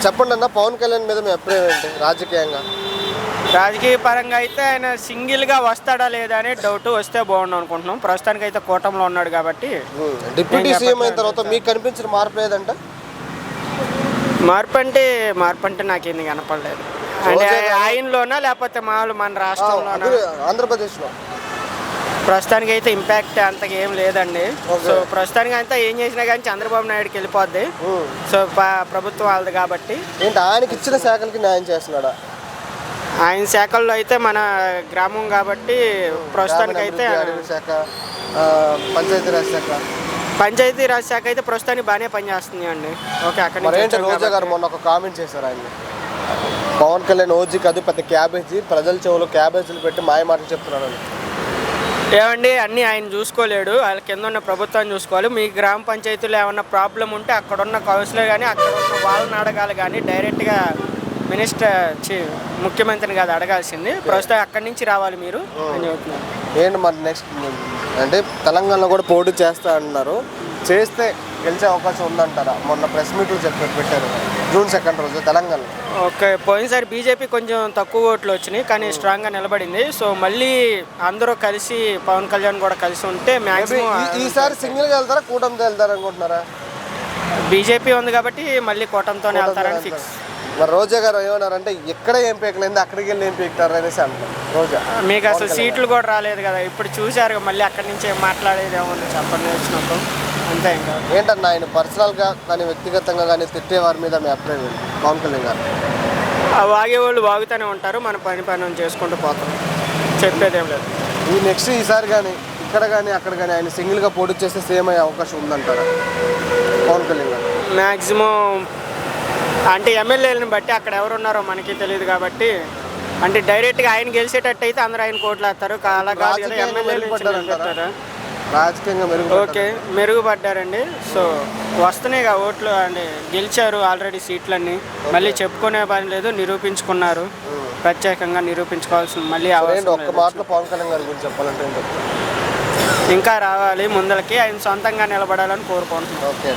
చెప్పండి అన్న, పవన్ కళ్యాణ్ మీద మీ అభిప్రాయం ఏంటి రాజకీయంగా? రాజకీయ పరంగా అయితే ఆయన సింగిల్గా వస్తాడా లేదా అనే డౌట్. వస్తే బాగుండు అనుకుంటున్నాం. ప్రస్తుతానికి అయితే కూటమిలో ఉన్నాడు కాబట్టి. డిప్యూటీ సీఎం అయిన తర్వాత మీకు కనిపించిన మార్పు లేదంట? మార్పు అంటే నాకేంది కనపడలేదు. అంటే ఆయనలోనా లేకపోతే మామూలు మన రాష్ట్రంలోనా? ఆంధ్రప్రదేశ్లో ప్రస్తుతానికి అయితే ఇంపాక్ట్ అంతగా ఏం లేదండి. సో ప్రస్తుతానికి అంతా ఏం చేసినా కానీ చంద్రబాబు నాయుడుకి వెళ్ళిపోద్ది. సో ప్రభుత్వం వాళ్ళది కాబట్టి. ఏంటి ఆయనకి ఇచ్చిన శాఖలకి న్యాయం చేస్తున్నాడా? ఆయన శాఖల్లో అయితే మన గ్రామం కాబట్టి ప్రస్తుతానికి అయితే శాఖ, పంచాయతీరాజ్ శాఖ, పంచాయతీరాజ్ శాఖ అయితే ప్రస్తుతానికి బాగానే పనిచేస్తుంది అండి. ఓకే, అక్కడ నుంచి రోజా గారు మొన్న ఒక కామెంట్ చేశారు ఆయన, పవన్ కళ్యాణ్ ఓజీ కాదు పెద్ద క్యాబేజీ, ప్రజల చెవులు క్యాబేజీలు పెట్టి మాయ మాటలు చెప్తున్నారు. ఏమండి, అన్నీ ఆయన చూసుకోలేడు. వాళ్ళ కింద ఉన్న ప్రభుత్వాన్ని చూసుకోవాలి. మీ గ్రామ పంచాయతీలో ఏమన్నా ప్రాబ్లం ఉంటే అక్కడ ఉన్న కౌన్సిలర్ కానీ అక్కడ ఉన్న వాళ్ళని అడగాలి, కానీ డైరెక్ట్గా ముఖ్యమంత్రిని కాదు అడగాల్సింది. ప్రస్తుతం అక్కడి నుంచి రావాలి మీరు అని చెబుతున్నారు. ఏంటి మరి నెక్స్ట్ అంటే తెలంగాణలో కూడా పోటీ చేస్తా అంటున్నారు, చేస్తే గెలిచే అవకాశం ఉందంటారా? మొన్న ప్రెస్ మీట్లు పెట్టారు జూన్ 2 రోజు తెలంగాణలో. ఓకే, పోయినసారి బీజేపీ కొంచెం తక్కువ ఓట్లు వచ్చినాయి కానీ స్ట్రాంగ్గా నిలబడింది. సో మళ్ళీ అందరూ కలిసి పవన్ కళ్యాణ్ కూడా కలిసి ఉంటే మ్యాక్సిమం ఈసారి సింగిల్గా వెళ్తారా కూటమితో వెళ్తారా అనుకుంటున్నారా? బీజేపీ ఉంది కాబట్టి మళ్ళీ కూటమితోనే వెళ్తారని ఫిక్స్. మరి రోజా గారు ఏమన్నారంటే ఎక్కడ ఏం పీకలేదు అక్కడికి వెళ్ళి ఏం పీకుతారు అనేసి అంటారు రోజా. మీకు అసలు సీట్లు కూడా రాలేదు కదా, ఇప్పుడు చూశారు మళ్ళీ అక్కడి నుంచి ఏమాట్లాడేది ఏమన్నా చెప్పండి వచ్చినప్పుడు అంతే. ఇంకా ఏంటన్నా ఆయన పర్సనల్గా కానీ వ్యక్తిగతంగా కానీ తిట్టే వారి మీద మీ అభిప్రాయం ఏంటి? పవన్ కళ్యాణ్ గారు వాగేవాళ్ళు వాగుతూనే ఉంటారు, మన పని చేసుకుంటూ పోతాం, చెప్పేదేం లేదు. ఈ నెక్స్ట్ ఈసారి కానీ ఇక్కడ కానీ అక్కడ కానీ ఆయన సింగిల్గా పోటీ చేస్తే సేమ్ అయ్యే అవకాశం ఉందంటారా పవన్ కళ్యాణ్ గారు? మ్యాక్సిమం అంటే ఎమ్మెల్యేలను బట్టి అక్కడ ఎవరున్నారో మనకి తెలియదు కాబట్టి, అంటే డైరెక్ట్గా ఆయన గెలిచేటట్టు అయితే అందరూ ఆయన కోట్లు వేస్తారు. అలా కాదు కదా, ఎమ్మెల్యేలు రాజకీయంగా ఓకే మెరుగుపడ్డారండి. సో వస్తున్నాయిగా ఓట్లు, అంటే గెలిచారు ఆల్రెడీ సీట్లన్నీ, మళ్ళీ చెప్పుకునే పని లేదు, నిరూపించుకున్నారు. ప్రత్యేకంగా నిరూపించుకోవాల్సిన మళ్ళీ ఒక్క మాటలో పవన్ కళ్యాణ్ గారి గురించి చెప్పాలంటే ఇంకా రావాలి ముందలకి, ఆయన సొంతంగా నిలబడాలని కోరుకుంటున్నాను. ఓకే.